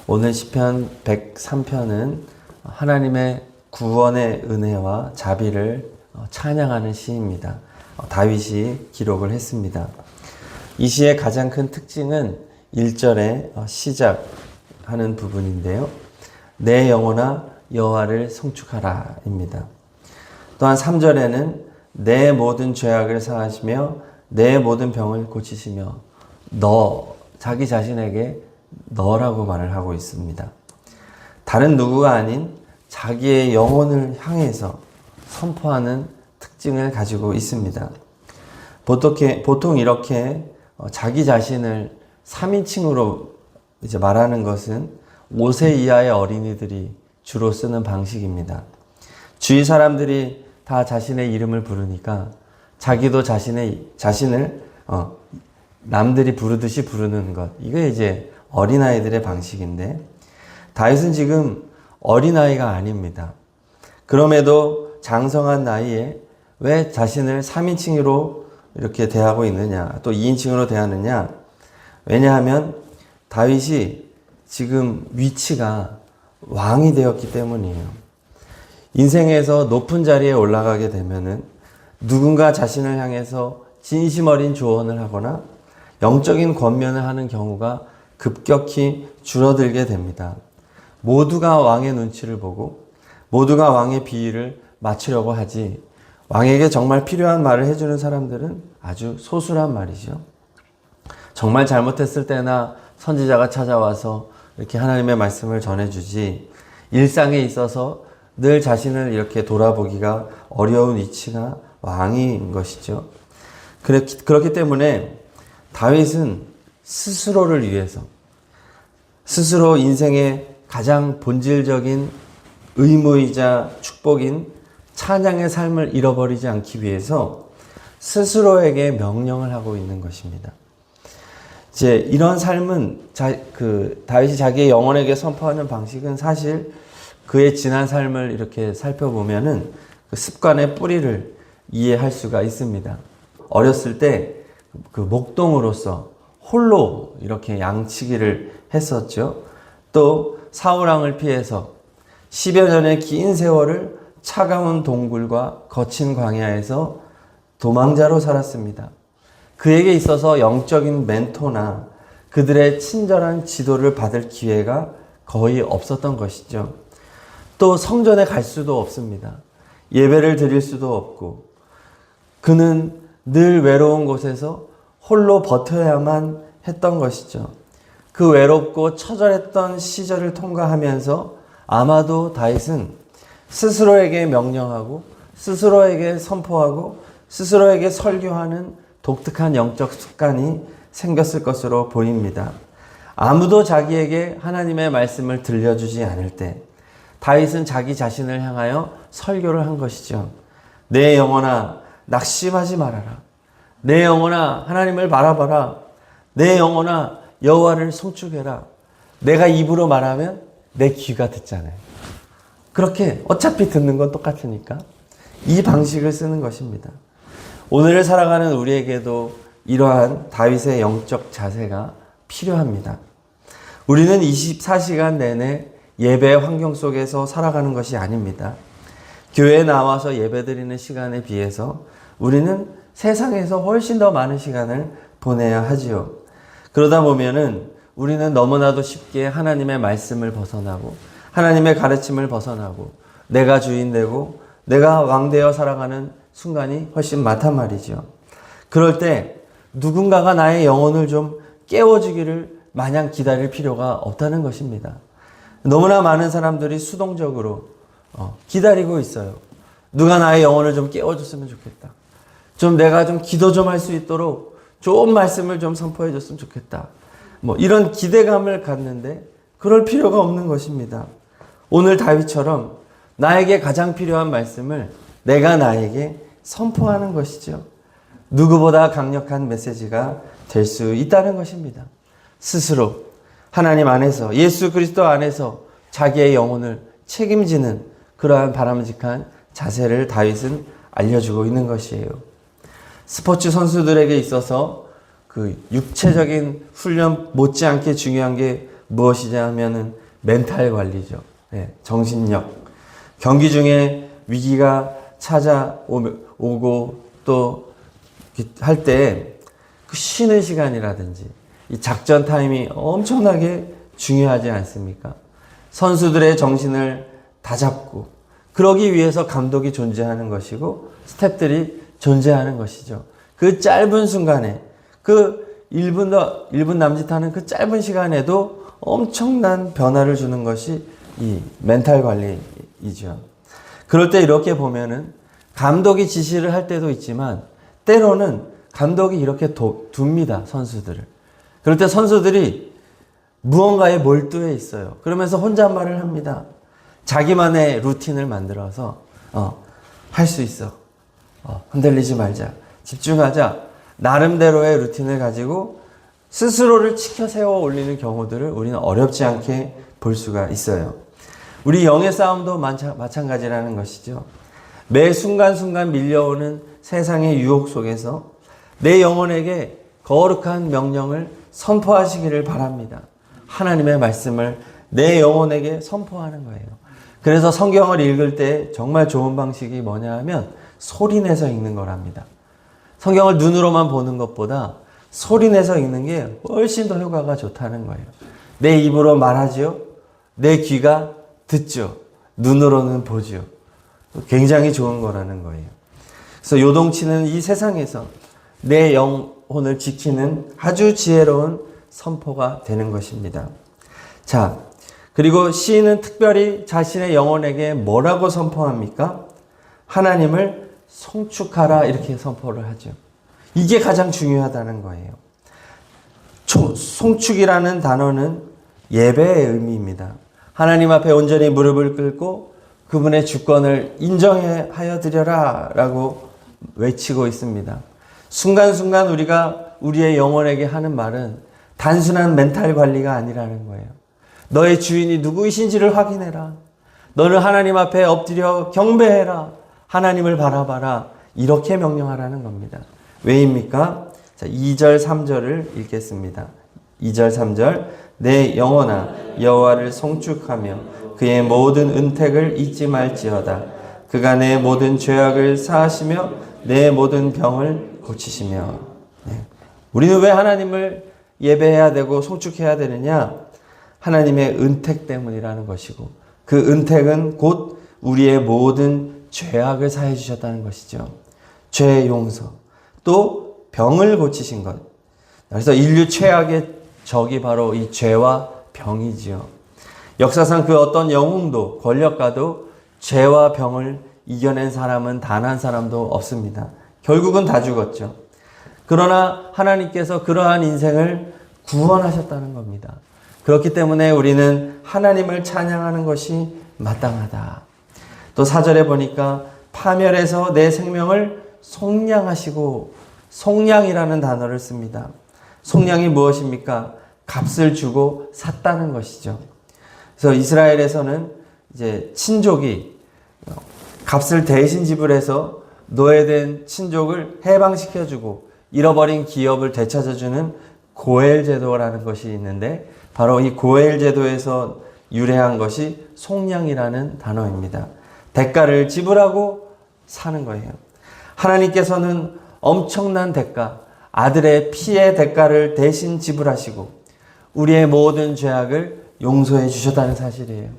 오늘 시편 103편은 하나님의 구원의 은혜와 자비를 찬양하는 시입니다. 다윗이 기록을 했습니다. 이 시의 가장 큰 특징은 1절에 시작하는 부분인데요. 내 영혼아 여호와를 송축하라 입니다. 또한 3절에는 내 모든 죄악을 사하시며 내 모든 병을 고치시며 자기 자신에게 너라고 말을 하고 있습니다. 다른 누구가 아닌 자기의 영혼을 향해서 선포하는 특징을 가지고 있습니다. 보통 이렇게 자기 자신을 3인칭으로 이제 말하는 것은 5세 이하의 어린이들이 주로 쓰는 방식입니다. 주위 사람들이 다 자신의 이름을 부르니까 자기도 자신을 남들이 부르듯이 부르는 것. 이게 이제 어린아이들의 방식인데, 다윗은 지금 어린아이가 아닙니다. 그럼에도 장성한 나이에 왜 자신을 3인칭으로 이렇게 대하고 있느냐, 또 2인칭으로 대하느냐. 왜냐하면 다윗이 지금 위치가 왕이 되었기 때문이에요. 인생에서 높은 자리에 올라가게 되면은 누군가 자신을 향해서 진심 어린 조언을 하거나 영적인 권면을 하는 경우가 급격히 줄어들게 됩니다. 모두가 왕의 눈치를 보고 모두가 왕의 비위를 맞추려고 하지, 왕에게 정말 필요한 말을 해주는 사람들은 아주 소수란 말이죠. 정말 잘못했을 때나 선지자가 찾아와서 이렇게 하나님의 말씀을 전해주지, 일상에 있어서 늘 자신을 이렇게 돌아보기가 어려운 위치가 왕인 것이죠. 그렇기 때문에 다윗은 스스로를 위해서, 스스로 인생의 가장 본질적인 의무이자 축복인 찬양의 삶을 잃어버리지 않기 위해서 스스로에게 명령을 하고 있는 것입니다. 이제 이런 삶은 다윗이 자기의 영혼에게 선포하는 방식은 사실 그의 지난 삶을 이렇게 살펴보면은 그 습관의 뿌리를 이해할 수가 있습니다. 어렸을 때 그 목동으로서 홀로 이렇게 양치기를 했었죠. 또 사울왕을 피해서 10여 년의 긴 세월을 차가운 동굴과 거친 광야에서 도망자로 살았습니다. 그에게 있어서 영적인 멘토나 그들의 친절한 지도를 받을 기회가 거의 없었던 것이죠. 또 성전에 갈 수도 없습니다. 예배를 드릴 수도 없고, 그는 늘 외로운 곳에서 홀로 버텨야만 했던 것이죠. 그 외롭고 처절했던 시절을 통과하면서 아마도 다윗은 스스로에게 명령하고 스스로에게 선포하고 스스로에게 설교하는 독특한 영적 습관이 생겼을 것으로 보입니다. 아무도 자기에게 하나님의 말씀을 들려주지 않을 때 다윗은 자기 자신을 향하여 설교를 한 것이죠. 내 영혼아 낙심하지 말아라. 내 영혼아 하나님을 바라봐라. 내 영혼아 여호와를 송축해라. 내가 입으로 말하면 내 귀가 듣잖아요. 그렇게 어차피 듣는 건 똑같으니까 이 방식을 쓰는 것입니다. 오늘을 살아가는 우리에게도 이러한 다윗의 영적 자세가 필요합니다. 우리는 24시간 내내 예배의 환경 속에서 살아가는 것이 아닙니다. 교회에 나와서 예배드리는 시간에 비해서 우리는 세상에서 훨씬 더 많은 시간을 보내야 하지요. 그러다 보면은 우리는 너무나도 쉽게 하나님의 말씀을 벗어나고 하나님의 가르침을 벗어나고 내가 주인 되고 내가 왕 되어 살아가는 순간이 훨씬 많단 말이죠. 그럴 때 누군가가 나의 영혼을 좀 깨워주기를 마냥 기다릴 필요가 없다는 것입니다. 너무나 많은 사람들이 수동적으로 기다리고 있어요. 누가 나의 영혼을 좀 깨워줬으면 좋겠다. 내가 좀 기도 좀 할 수 있도록 좋은 말씀을 좀 선포해 줬으면 좋겠다. 이런 기대감을 갖는데 그럴 필요가 없는 것입니다. 오늘 다윗처럼 나에게 가장 필요한 말씀을 내가 나에게 선포하는 것이죠. 누구보다 강력한 메시지가 될 수 있다는 것입니다. 스스로 하나님 안에서, 예수 그리스도 안에서 자기의 영혼을 책임지는 그러한 바람직한 자세를 다윗은 알려주고 있는 것이에요. 스포츠 선수들에게 있어서 그 육체적인 훈련 못지않게 중요한 게 무엇이냐면은 멘탈 관리죠. 네, 정신력. 경기 중에 위기가 찾아오고 또 할 때 그 쉬는 시간이라든지 이 작전 타임이 엄청나게 중요하지 않습니까? 선수들의 정신을 다잡고 그러기 위해서 감독이 존재하는 것이고 스태프들이 존재하는 것이죠. 그 짧은 순간에 그 1분 남짓하는 그 짧은 시간에도 엄청난 변화를 주는 것이 이 멘탈 관리이죠. 그럴 때 이렇게 보면은 감독이 지시를 할 때도 있지만 때로는 감독이 이렇게 둡니다, 선수들을. 그럴 때 선수들이 무언가에 몰두해 있어요. 그러면서 혼잣말을 합니다. 자기만의 루틴을 만들어서 할 수 있어. 흔들리지 말자. 집중하자. 나름대로의 루틴을 가지고 스스로를 치켜 세워 올리는 경우들을 우리는 어렵지 않게 볼 수가 있어요. 우리 영의 싸움도 마찬가지라는 것이죠. 매 순간순간 밀려오는 세상의 유혹 속에서 내 영혼에게 거룩한 명령을 선포하시기를 바랍니다. 하나님의 말씀을 내 영혼에게 선포하는 거예요. 그래서 성경을 읽을 때 정말 좋은 방식이 뭐냐 하면 소리내서 읽는 거랍니다. 성경을 눈으로만 보는 것보다 소리내서 읽는 게 훨씬 더 효과가 좋다는 거예요. 내 입으로 말하지요. 내 귀가 듣죠. 눈으로는 보죠. 굉장히 좋은 거라는 거예요. 그래서 요동치는 이 세상에서 내 영혼을 지키는 아주 지혜로운 선포가 되는 것입니다. 자, 그리고 시인은 특별히 자신의 영혼에게 뭐라고 선포합니까? 하나님을 송축하라 이렇게 선포를 하죠. 이게 가장 중요하다는 거예요. 송축이라는 단어는 예배의 의미입니다. 하나님 앞에 온전히 무릎을 꿇고 그분의 주권을 인정하여 드려라 라고 외치고 있습니다. 순간순간 우리가 우리의 영혼에게 하는 말은 단순한 멘탈 관리가 아니라는 거예요. 너의 주인이 누구이신지를 확인해라. 너는 하나님 앞에 엎드려 경배해라. 하나님을 바라봐라. 이렇게 명령하라는 겁니다. 왜입니까? 자, 2절 3절을 읽겠습니다. 2절 3절 내 영혼아 여호와를 송축하며 그의 모든 은택을 잊지 말지어다. 그가 내 모든 죄악을 사하시며 내 모든 병을 고치시며. 네. 우리는 왜 하나님을 예배해야 되고 송축해야 되느냐? 하나님의 은택 때문이라는 것이고 그 은택은 곧 우리의 모든 죄악을 사해 주셨다는 것이죠. 죄의 용서 또 병을 고치신 것. 그래서 인류 최악의 적이 바로 이 죄와 병이지요. 역사상 그 어떤 영웅도 권력가도 죄와 병을 이겨낸 사람은 단 한 사람도 없습니다. 결국은 다 죽었죠. 그러나 하나님께서 그러한 인생을 구원하셨다는 겁니다. 그렇기 때문에 우리는 하나님을 찬양하는 것이 마땅하다. 또 4절에 보니까 파멸해서 내 생명을 속량하시고, 속량이라는 단어를 씁니다. 속량이 무엇입니까? 값을 주고 샀다는 것이죠. 그래서 이스라엘에서는 이제 친족이 값을 대신 지불해서 노예된 친족을 해방시켜주고 잃어버린 기업을 되찾아주는 고엘 제도라는 것이 있는데 바로 이 고엘 제도에서 유래한 것이 속량이라는 단어입니다. 대가를 지불하고 사는 거예요. 하나님께서는 엄청난 대가, 아들의 피의 대가를 대신 지불하시고 우리의 모든 죄악을 용서해 주셨다는 사실이에요.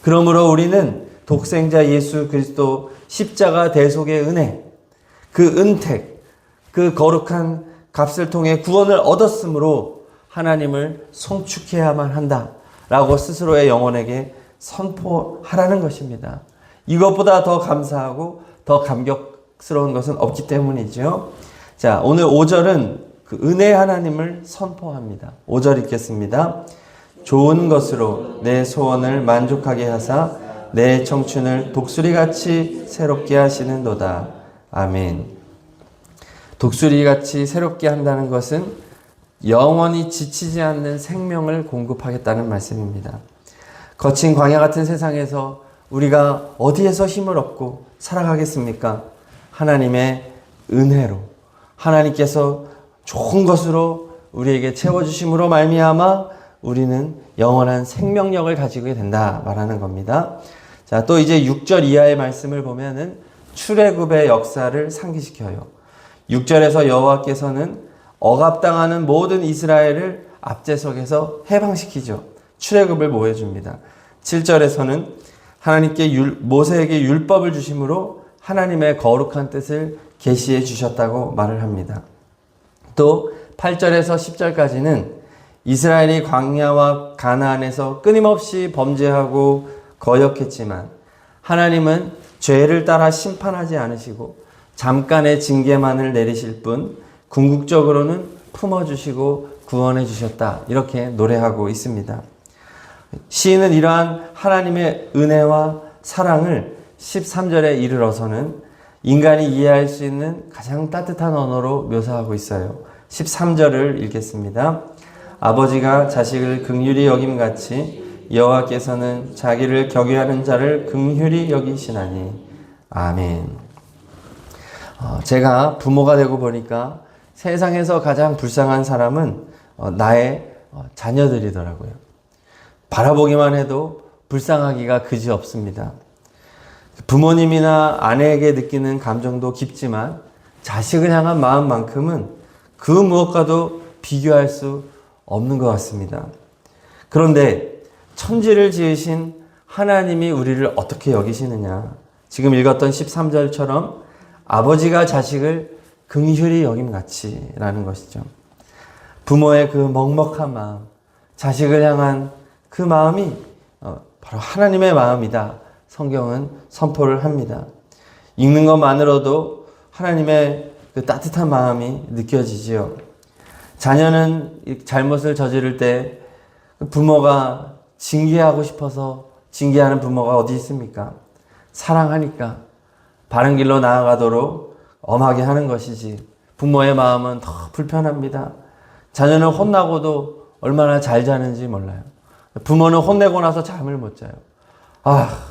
그러므로 우리는 독생자 예수 그리스도 십자가 대속의 은혜, 그 은택, 그 거룩한 값을 통해 구원을 얻었으므로 하나님을 송축해야만 한다라고 스스로의 영혼에게 선포하라는 것입니다. 이것보다 더 감사하고 더 감격스러운 것은 없기 때문이죠. 자, 오늘 5절은 그 은혜 하나님을 선포합니다. 5절 읽겠습니다. 좋은 것으로 내 소원을 만족하게 하사 내 청춘을 독수리같이 새롭게 하시는도다. 아멘. 독수리같이 새롭게 한다는 것은 영원히 지치지 않는 생명을 공급하겠다는 말씀입니다. 거친 광야 같은 세상에서 우리가 어디에서 힘을 얻고 살아가겠습니까? 하나님의 은혜로, 하나님께서 좋은 것으로 우리에게 채워주심으로 말미암아 우리는 영원한 생명력을 가지게 된다 말하는 겁니다. 자, 또 이제 6절 이하의 말씀을 보면은 출애굽의 역사를 상기시켜요. 6절에서 여호와께서는 억압당하는 모든 이스라엘을 앞제석에서 해방시키죠. 출애굽을 보여줍니다. 7절에서는 하나님께 모세에게 율법을 주심으로 하나님의 거룩한 뜻을 계시해 주셨다고 말을 합니다. 또 8절에서 10절까지는 이스라엘이 광야와 가나안에서 끊임없이 범죄하고 거역했지만 하나님은 죄를 따라 심판하지 않으시고 잠깐의 징계만을 내리실 뿐 궁극적으로는 품어주시고 구원해 주셨다. 이렇게 노래하고 있습니다. 시인은 이러한 하나님의 은혜와 사랑을 13절에 이르러서는 인간이 이해할 수 있는 가장 따뜻한 언어로 묘사하고 있어요. 13절을 읽겠습니다. 아버지가 자식을 긍휼히 여김같이 여호와께서는 자기를 경외하는 자를 긍휼히 여기시나니. 아멘. 제가 부모가 되고 보니까 세상에서 가장 불쌍한 사람은 나의 자녀들이더라고요. 바라보기만 해도 불쌍하기가 그지없습니다. 부모님이나 아내에게 느끼는 감정도 깊지만 자식을 향한 마음만큼은 그 무엇과도 비교할 수 없는 것 같습니다. 그런데 천지를 지으신 하나님이 우리를 어떻게 여기시느냐? 지금 읽었던 13절처럼 아버지가 자식을 긍휼히 여김같이 라는 것이죠. 부모의 그 먹먹한 마음, 자식을 향한 그 마음이 바로 하나님의 마음이다. 성경은 선포를 합니다. 읽는 것만으로도 하나님의 그 따뜻한 마음이 느껴지지요. 자녀는 잘못을 저지를 때 부모가 징계하고 싶어서 징계하는 부모가 어디 있습니까? 사랑하니까 바른 길로 나아가도록 엄하게 하는 것이지. 부모의 마음은 더 불편합니다. 자녀는 혼나고도 얼마나 잘 자는지 몰라요. 부모는 혼내고 나서 잠을 못 자요.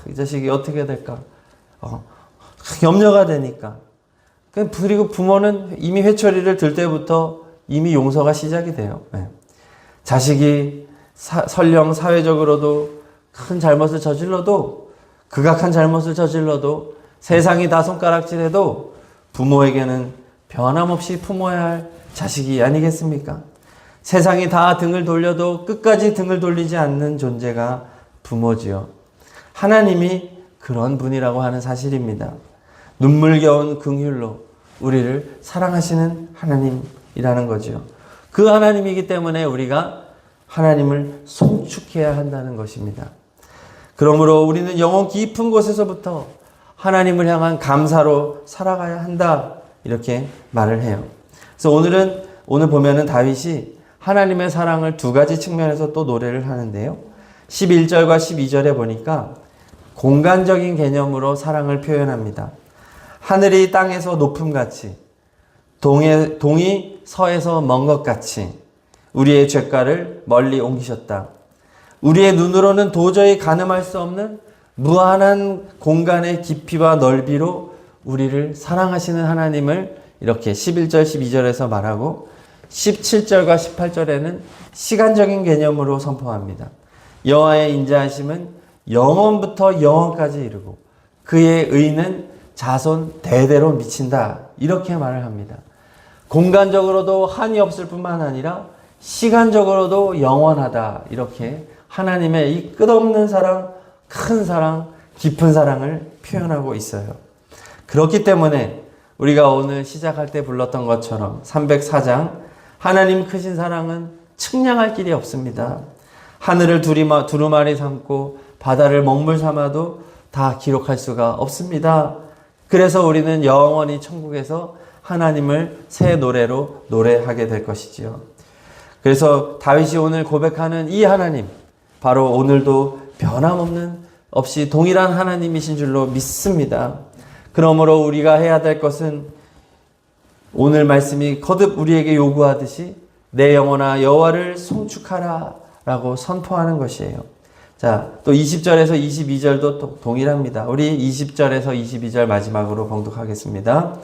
이 자식이 어떻게 될까? 염려가 되니까. 그리고 부모는 이미 회초리를 들 때부터 이미 용서가 시작이 돼요. 자식이 설령 사회적으로도 큰 잘못을 저질러도, 극악한 잘못을 저질러도, 세상이 다 손가락질해도 부모에게는 변함없이 품어야 할 자식이 아니겠습니까? 세상이 다 등을 돌려도 끝까지 등을 돌리지 않는 존재가 부모지요. 하나님이 그런 분이라고 하는 사실입니다. 눈물겨운 긍휼로 우리를 사랑하시는 하나님이라는 거죠. 그 하나님이기 때문에 우리가 하나님을 송축해야 한다는 것입니다. 그러므로 우리는 영혼 깊은 곳에서부터 하나님을 향한 감사로 살아가야 한다. 이렇게 말을 해요. 그래서 오늘 보면은 다윗이 하나님의 사랑을 두 가지 측면에서 또 노래를 하는데요. 11절과 12절에 보니까 공간적인 개념으로 사랑을 표현합니다. 하늘이 땅에서 높음같이, 동이 서에서 먼 것 같이 우리의 죄가를 멀리 옮기셨다. 우리의 눈으로는 도저히 가늠할 수 없는 무한한 공간의 깊이와 넓이로 우리를 사랑하시는 하나님을 이렇게 11절, 12절에서 말하고 17절과 18절에는 시간적인 개념으로 선포합니다. 여호와의 인자하심은 영원부터 영원까지 이르고 그의 의는 자손 대대로 미친다. 이렇게 말을 합니다. 공간적으로도 한이 없을 뿐만 아니라 시간적으로도 영원하다. 이렇게 하나님의 이 끝없는 사랑, 큰 사랑, 깊은 사랑을 표현하고 있어요. 그렇기 때문에 우리가 오늘 시작할 때 불렀던 것처럼 304장 하나님 크신 사랑은 측량할 길이 없습니다. 하늘을 두루마리 삼고 바다를 먹물 삼아도 다 기록할 수가 없습니다. 그래서 우리는 영원히 천국에서 하나님을 새 노래로 노래하게 될 것이지요. 그래서 다윗이 오늘 고백하는 이 하나님, 바로 오늘도 변함없는 없이 동일한 하나님이신 줄로 믿습니다. 그러므로 우리가 해야 될 것은 오늘 말씀이 거듭 우리에게 요구하듯이 내 영혼아 여호와를 송축하라 라고 선포하는 것이에요. 자, 또 20절에서 22절도 또 동일합니다. 우리 20절에서 22절 마지막으로 봉독하겠습니다.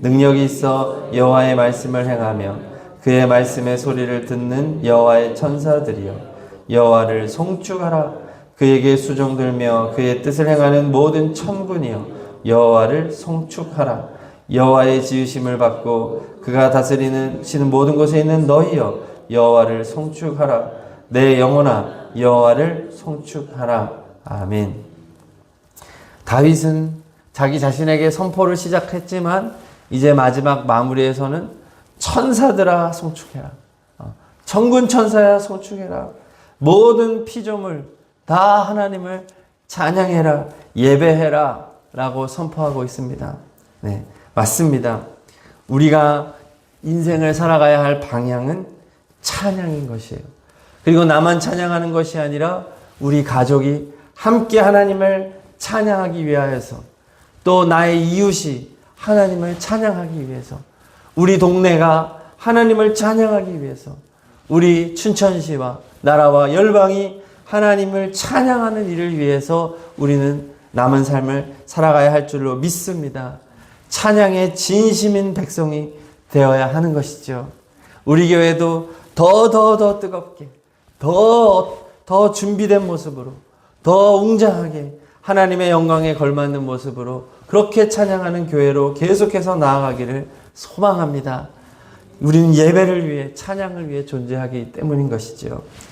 능력이 있어 여호와의 말씀을 행하며 그의 말씀의 소리를 듣는 여호와의 천사들이여 여호와를 송축하라. 그에게 수종들며 그의 뜻을 행하는 모든 천군이여 여호와를 송축하라. 여호와의 지으심을 받고 그가 다스리시는 모든 곳에 있는 너희여 여호와를 송축하라. 내 영혼아 여호와를 송축하라. 아멘. 다윗은 자기 자신에게 선포를 시작했지만 이제 마지막 마무리에서는 천사들아 송축해라. 천군 천사야 송축해라. 모든 피조물 다 하나님을 찬양해라. 예배해라 라고 선포하고 있습니다. 네, 맞습니다. 우리가 인생을 살아가야 할 방향은 찬양인 것이에요. 그리고 나만 찬양하는 것이 아니라 우리 가족이 함께 하나님을 찬양하기 위하여서, 또 나의 이웃이 하나님을 찬양하기 위해서, 우리 동네가 하나님을 찬양하기 위해서, 우리 춘천시와 나라와 열방이 하나님을 찬양하는 일을 위해서 우리는 남은 삶을 살아가야 할 줄로 믿습니다. 찬양의 진심인 백성이 되어야 하는 것이죠. 우리 교회도 더 뜨겁게, 더 준비된 모습으로, 더 웅장하게 하나님의 영광에 걸맞는 모습으로 그렇게 찬양하는 교회로 계속해서 나아가기를 소망합니다. 우리는 예배를 위해, 찬양을 위해 존재하기 때문인 것이죠.